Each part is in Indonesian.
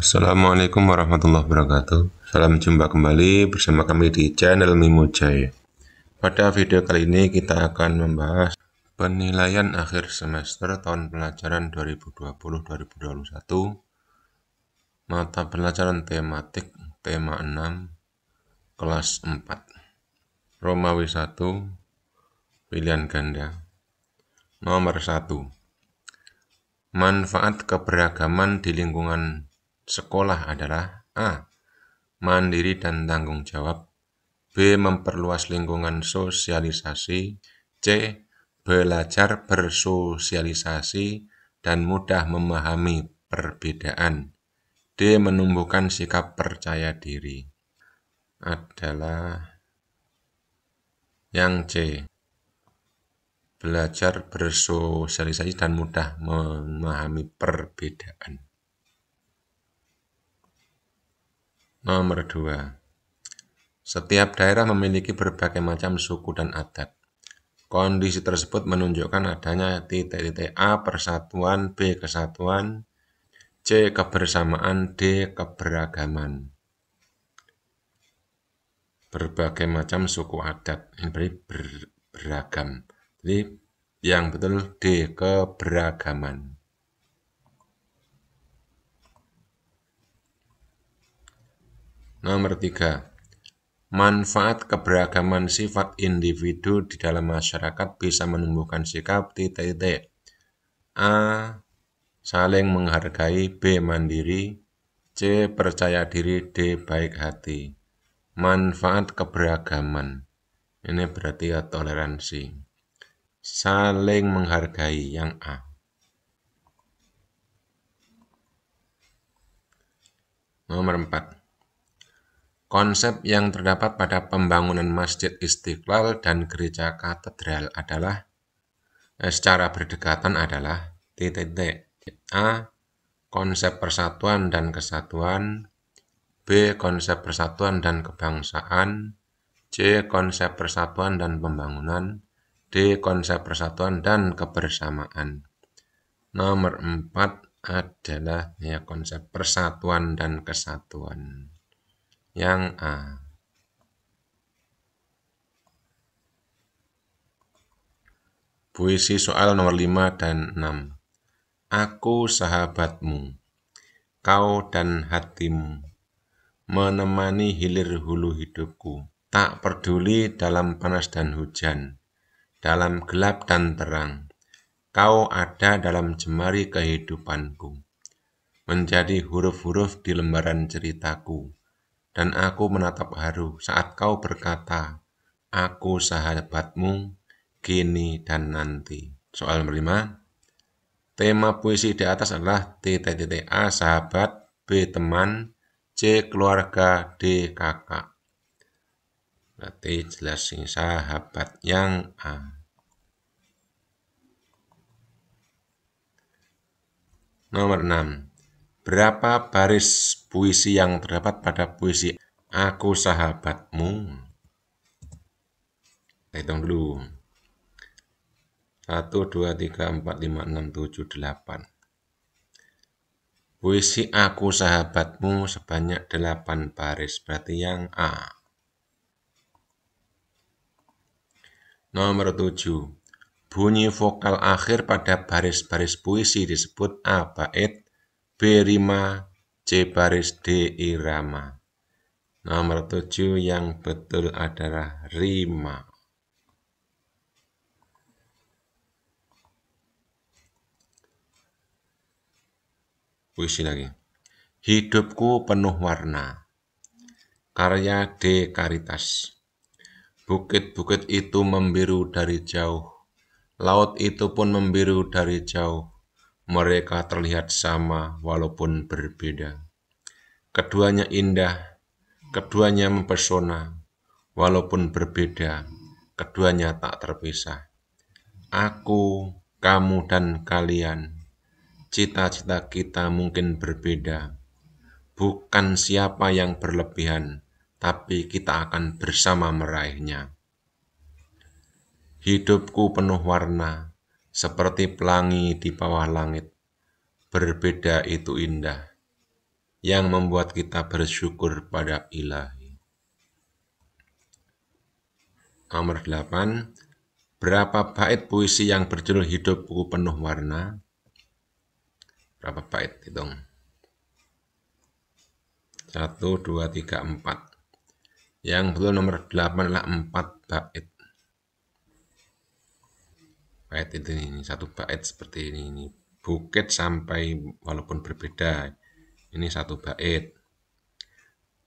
Assalamualaikum warahmatullahi wabarakatuh. Salam jumpa kembali bersama kami di channel Mimo Jaya. Pada video kali ini kita akan membahas penilaian akhir semester tahun pelajaran 2020-2021, mata pelajaran tematik tema 6, kelas 4, Romawi 1, pilihan ganda. Nomor 1. Manfaat keberagaman di lingkungan sekolah adalah A. Mandiri dan tanggung jawab, B. Memperluas lingkungan sosialisasi, C. Belajar bersosialisasi dan mudah memahami perbedaan, D. Menumbuhkan sikap percaya diri. Adalah yang C. Belajar bersosialisasi dan mudah memahami perbedaan. Nomor 2. Setiap daerah memiliki berbagai macam suku dan adat. Kondisi tersebut menunjukkan adanya titik-titik A. Persatuan, B. Kesatuan, C. Kebersamaan, D. Keberagaman. Berbagai macam suku adat, ini berarti beragam. Jadi yang betul D. Keberagaman. Nomor 3. Manfaat keberagaman sifat individu di dalam masyarakat bisa menumbuhkan sikap titik-titik A. Saling menghargai, B. Mandiri, C. Percaya diri, D. Baik hati. Manfaat keberagaman, ini berarti ya toleransi. Saling menghargai, yang A. Nomor 4. Konsep yang terdapat pada pembangunan Masjid Istiqlal dan Gereja Katedral adalah secara berdekatan adalah titik-titik A. Konsep persatuan dan kesatuan, B. Konsep persatuan dan kebangsaan, C. Konsep persatuan dan pembangunan, D. Konsep persatuan dan kebersamaan. Nomor 4 adalah ya konsep persatuan dan kesatuan, yang A. Puisi soal nomor 5 dan 6. Aku sahabatmu, kau dan hatimu, menemani hilir hulu hidupku. Tak peduli dalam panas dan hujan, dalam gelap dan terang, kau ada dalam jemari kehidupanku, menjadi huruf-huruf di lembaran ceritaku. Dan aku menatap haru saat kau berkata, aku sahabatmu, kini dan nanti. Soal nomor 5. Tema puisi di atas adalah titik-titik A. Sahabat, B. Teman, C. Keluarga, D. Kakak. Berarti jelas sih sahabat, yang A. Nomor 6. Berapa baris puisi yang terdapat pada puisi Aku Sahabatmu? Hitung dulu. 1, 2, 3, 4, 5, 6, 7, 8. Puisi Aku Sahabatmu sebanyak 8 baris, berarti yang A. Nomor 7. Bunyi vokal akhir pada baris-baris puisi disebut A. Bait, B. Rima, C. Baris, D. Irama. Nomor 7 yang betul adalah rima. Puisi lagi. Hidupku penuh warna. Karya D. Karitas. Bukit-bukit itu membiru dari jauh. Laut itu pun membiru dari jauh. Mereka terlihat sama walaupun berbeda. Keduanya indah, keduanya mempesona. Walaupun berbeda, keduanya tak terpisah. Aku, kamu, dan kalian. Cita-cita kita mungkin berbeda. Bukan siapa yang berlebihan, tapi kita akan bersama meraihnya. Hidupku penuh warna, seperti pelangi di bawah langit. Berbeda itu indah. yang membuat kita bersyukur pada Ilahi. Nomor 8. Berapa bait puisi yang berjudul Hidupku Penuh Warna? Berapa bait? Hitung. 1, 2, 3, 4. Yang betul nomor 8 adalah 4 bait. Bait ini satu bait seperti ini. Bukit sampai walaupun berbeda. Ini satu bait.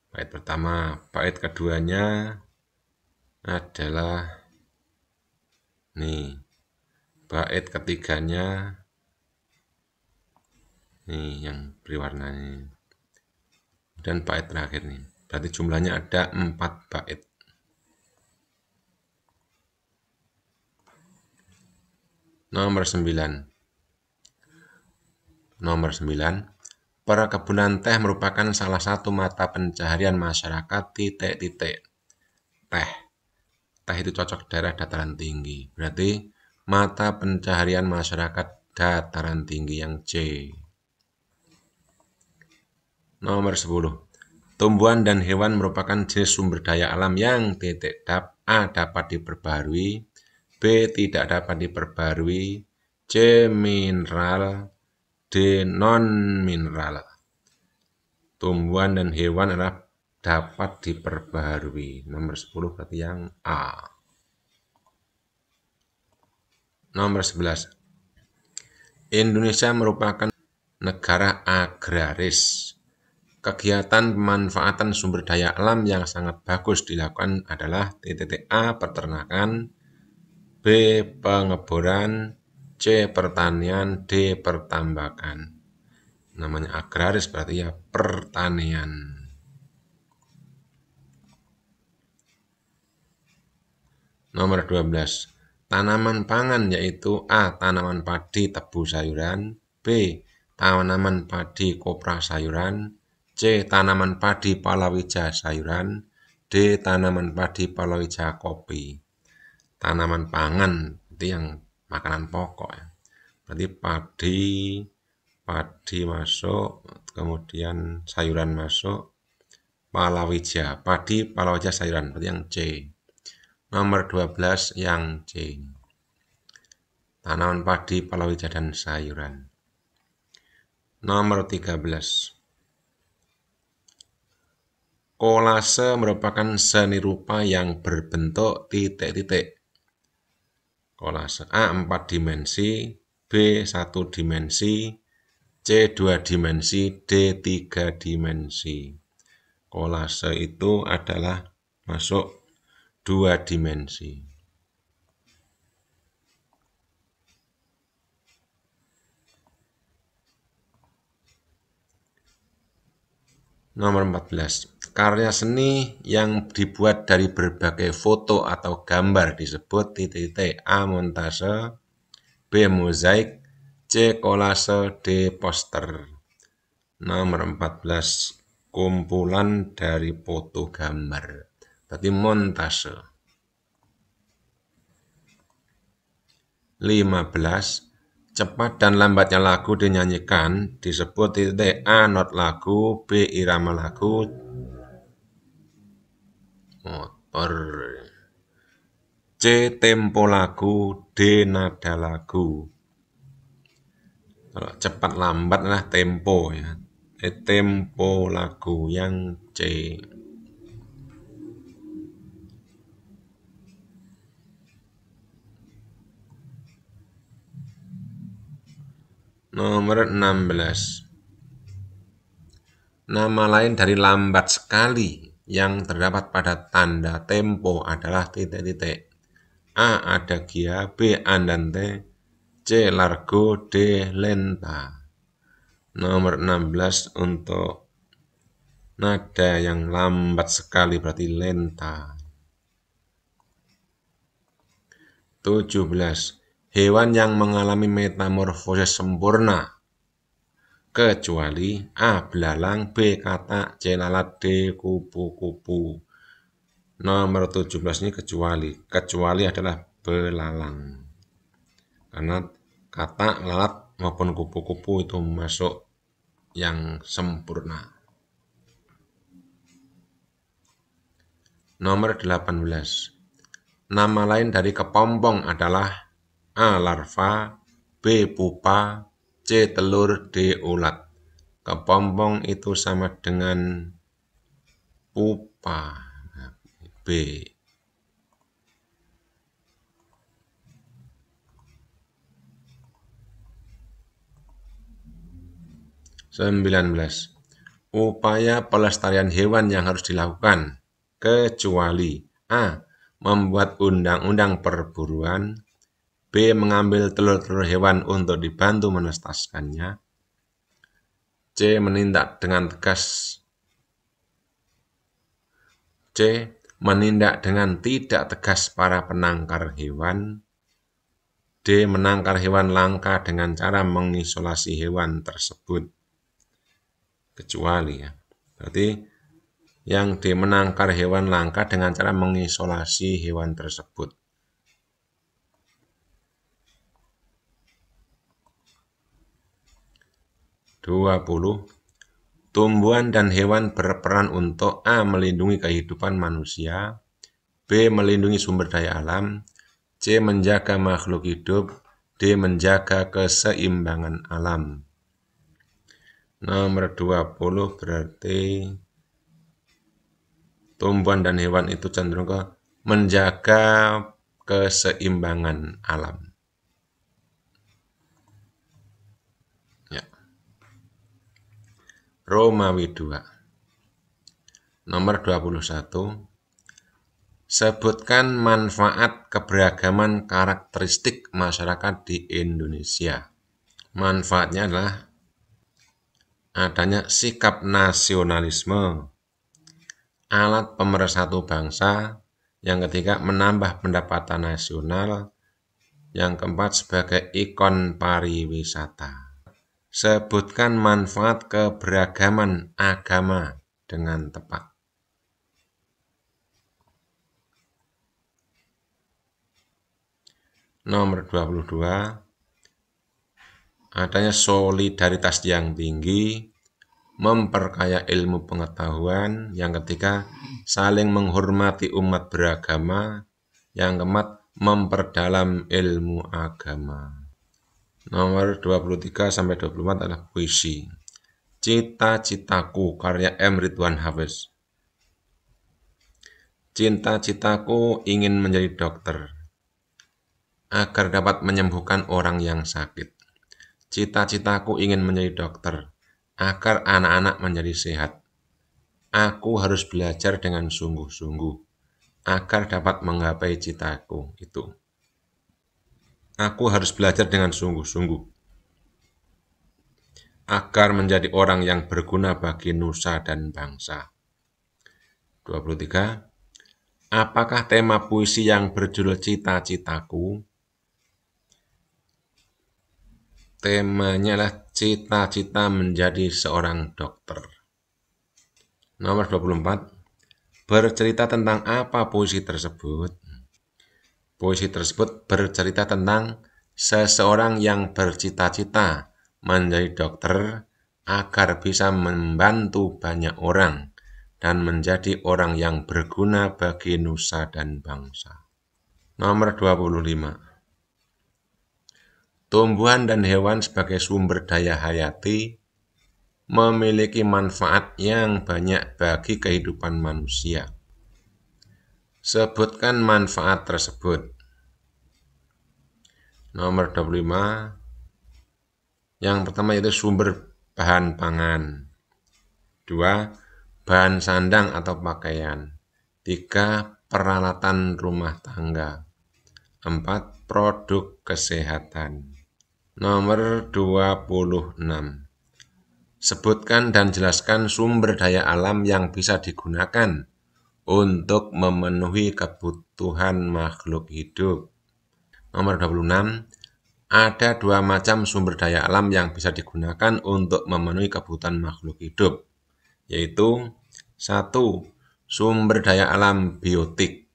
Bait pertama, bait keduanya adalah nih. Bait ketiganya nih yang beri warna ini. Dan bait terakhir nih. Berarti jumlahnya ada 4 bait. Nomor 9. Nomor 9. Perkebunan teh merupakan salah satu mata pencaharian masyarakat titik-titik. Teh itu cocok daerah dataran tinggi. Berarti mata pencaharian masyarakat dataran tinggi yang C. Nomor 10. Tumbuhan dan hewan merupakan jenis sumber daya alam yang titik A dapat diperbarui, B tidak dapat diperbarui, C mineral, D non-mineral. Tumbuhan dan hewan adalah dapat diperbarui. Nomor 10 berarti yang A. Nomor 11. Indonesia merupakan negara agraris. Kegiatan pemanfaatan sumber daya alam yang sangat bagus dilakukan adalah A. Peternakan, B. Pengeboran, C. Pertanian, D. Pertambakan. Namanya agraris berarti ya pertanian. Nomor 12. Tanaman pangan yaitu A. Tanaman padi tebu sayuran, B. Tanaman padi kopra sayuran, C. Tanaman padi palawija sayuran, D. Tanaman padi palawija kopi. Tanaman pangan itu yang makanan pokok ya. Berarti padi masuk, kemudian sayuran masuk, palawija, padi palawija sayuran, berarti yang C. Nomor 12 yang C. Tanaman padi, palawija, dan sayuran. Nomor 13. Kolase merupakan seni rupa yang berbentuk titik-titik. Kolase A 4 dimensi, B 1 dimensi, C 2 dimensi, D 3 dimensi. Kolase itu adalah masuk 2 dimensi. Nomor 14. Karya seni yang dibuat dari berbagai foto atau gambar disebut A. Montase, B. Mozaik, C. Kolase, D. Poster. Nomor 14. Kumpulan dari foto gambar. Berarti montase. 15. Cepat dan lambatnya lagu dinyanyikan disebut A. Not lagu, B. Irama lagu, motor, C. Tempo lagu, D. Nada lagu. Kalau cepat lambat adalah tempo ya. Tempo lagu yang C. Nomor 16. Nama lain dari lambat sekali yang terdapat pada tanda tempo adalah A. Adagia, B. Andante, C. Largo, D. Lenta. Nomor 16 untuk nada yang lambat sekali berarti lenta. 17. Hewan yang mengalami metamorfosis sempurna kecuali A. Belalang, B. Katak, C. Lalat, D. Kupu-kupu. Nomor 17 ini kecuali adalah belalang. Karena katak, lalat maupun kupu-kupu itu masuk yang sempurna. Nomor 18. Nama lain dari kepompong adalah A. larva, B. pupa, C. telur, D. ulat. Kepompong itu sama dengan pupa. B. 19. Upaya pelestarian hewan yang harus dilakukan, kecuali A. membuat undang-undang perburuan, B. mengambil telur-telur hewan untuk dibantu menetaskannya, C. menindak dengan tidak tegas para penangkar hewan, D. menangkar hewan langka dengan cara mengisolasi hewan tersebut. Kecuali ya. Berarti yang D. menangkar hewan langka dengan cara mengisolasi hewan tersebut. 20. Tumbuhan dan hewan berperan untuk A. melindungi kehidupan manusia, B. melindungi sumber daya alam, C. menjaga makhluk hidup, D. menjaga keseimbangan alam. Nomor 20 berarti tumbuhan dan hewan itu cenderung ke menjaga keseimbangan alam. Ya. Romawi 2. Nomor 21. Sebutkan manfaat keberagaman karakteristik masyarakat di Indonesia. Manfaatnya adalah adanya sikap nasionalisme, alat pemersatu bangsa, yang ketiga menambah pendapatan nasional, yang keempat sebagai ikon pariwisata. Sebutkan manfaat keberagaman agama dengan tepat. Nomor 22. Adanya solidaritas yang tinggi, memperkaya ilmu pengetahuan, yang ketiga saling menghormati umat beragama, yang keempat memperdalam ilmu agama. Nomor 23-24 adalah puisi. Cita-citaku karya M. Ridwan Hafiz. Cita-citaku ingin menjadi dokter agar dapat menyembuhkan orang yang sakit. Cita-citaku ingin menjadi dokter agar anak-anak menjadi sehat. Aku harus belajar dengan sungguh-sungguh agar dapat menggapai citaku itu. Aku harus belajar dengan sungguh-sungguh agar menjadi orang yang berguna bagi nusa dan bangsa. 23. Apakah tema puisi yang berjudul Cita-citaku? Temanya adalah cita-cita menjadi seorang dokter. Nomor 24. Bercerita tentang apa puisi tersebut? Puisi tersebut bercerita tentang seseorang yang bercita-cita menjadi dokter agar bisa membantu banyak orang dan menjadi orang yang berguna bagi nusa dan bangsa. Nomor 25. Tumbuhan dan hewan sebagai sumber daya hayati memiliki manfaat yang banyak bagi kehidupan manusia. Sebutkan manfaat tersebut. Nomor 25. Yang pertama yaitu sumber bahan pangan. 2. Bahan sandang atau pakaian. 3. Peralatan rumah tangga. 4. Produk kesehatan. Nomor 26. Sebutkan dan jelaskan sumber daya alam yang bisa digunakan untuk memenuhi kebutuhan makhluk hidup. Nomor 26. Ada dua macam sumber daya alam yang bisa digunakan untuk memenuhi kebutuhan makhluk hidup, yaitu 1. Sumber daya alam biotik,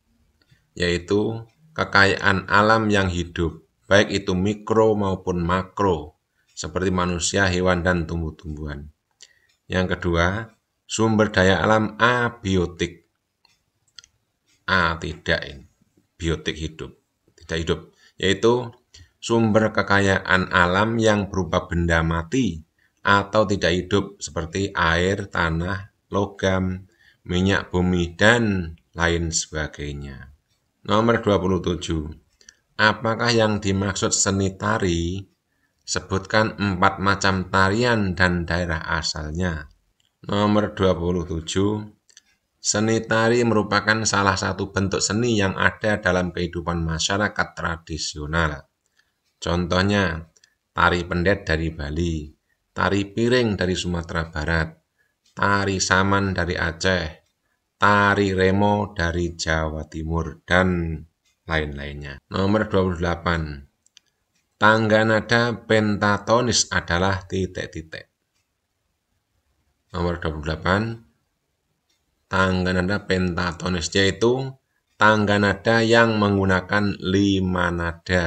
yaitu kekayaan alam yang hidup, baik itu mikro maupun makro, seperti manusia, hewan, dan tumbuh-tumbuhan. Yang kedua, sumber daya alam abiotik, Tidak ini. Biotik hidup, tidak hidup, yaitu sumber kekayaan alam yang berupa benda mati atau tidak hidup seperti air, tanah, logam, minyak bumi, dan lain sebagainya. Nomor 27. Apakah yang dimaksud seni tari? Sebutkan 4 macam tarian dan daerah asalnya. Nomor 27. Seni tari merupakan salah satu bentuk seni yang ada dalam kehidupan masyarakat tradisional. Contohnya, tari pendet dari Bali, tari piring dari Sumatera Barat, tari saman dari Aceh, tari remo dari Jawa Timur, dan lain-lainnya. Nomor 28. Tangga nada pentatonis adalah titik-titik. Nomor 28. Tangga nada pentatonis, yaitu tangga nada yang menggunakan 5 nada.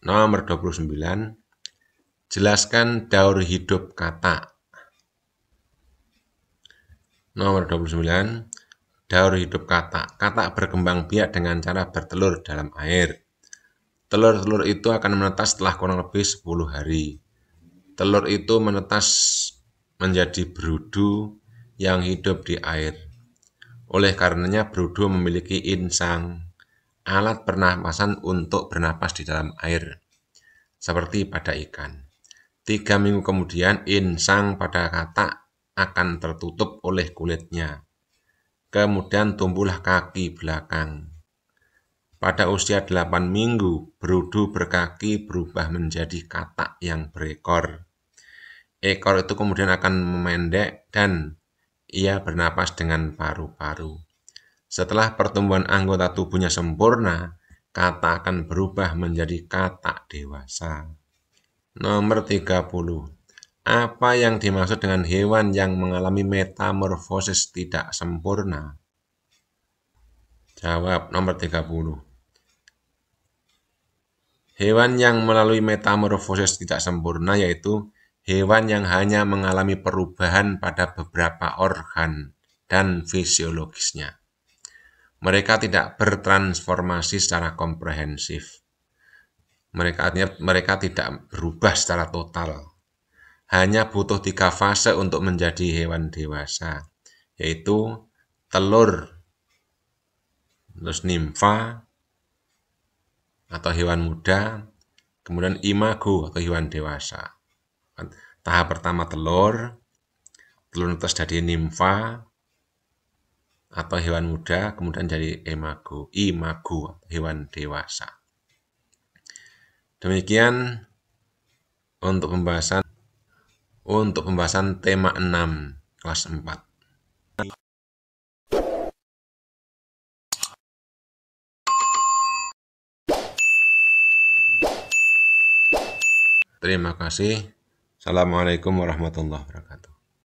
Nomor 29. Jelaskan daur hidup kata. Nomor 29. Daur hidup kata. Kata berkembang biak dengan cara bertelur dalam air. Telur-telur itu akan menetas setelah kurang lebih 10 hari. Telur itu menetas menjadi berudu yang hidup di air. Oleh karenanya berudu memiliki insang, alat pernapasan untuk bernapas di dalam air, seperti pada ikan. 3 minggu kemudian insang pada katak akan tertutup oleh kulitnya. Kemudian tumbuhlah kaki belakang. Pada usia 8 minggu, berudu berkaki berubah menjadi katak yang berekor. Ekor itu kemudian akan memendek dan ia bernapas dengan paru-paru. Setelah pertumbuhan anggota tubuhnya sempurna, katak akan berubah menjadi katak dewasa. Nomor 30. Apa yang dimaksud dengan hewan yang mengalami metamorfosis tidak sempurna? Jawab nomor 30. Hewan yang melalui metamorfosis tidak sempurna yaitu hewan yang hanya mengalami perubahan pada beberapa organ dan fisiologisnya. Mereka tidak bertransformasi secara komprehensif. Mereka tidak berubah secara total. Hanya butuh 3 fase untuk menjadi hewan dewasa, yaitu telur, terus nimfa atau hewan muda, kemudian imago atau hewan dewasa. Tahap pertama telur netas jadi nimfa atau hewan muda, kemudian jadi imago hewan dewasa. Demikian untuk pembahasan tema 6 kelas 4. Terima kasih. Assalamualaikum warahmatullahi wabarakatuh.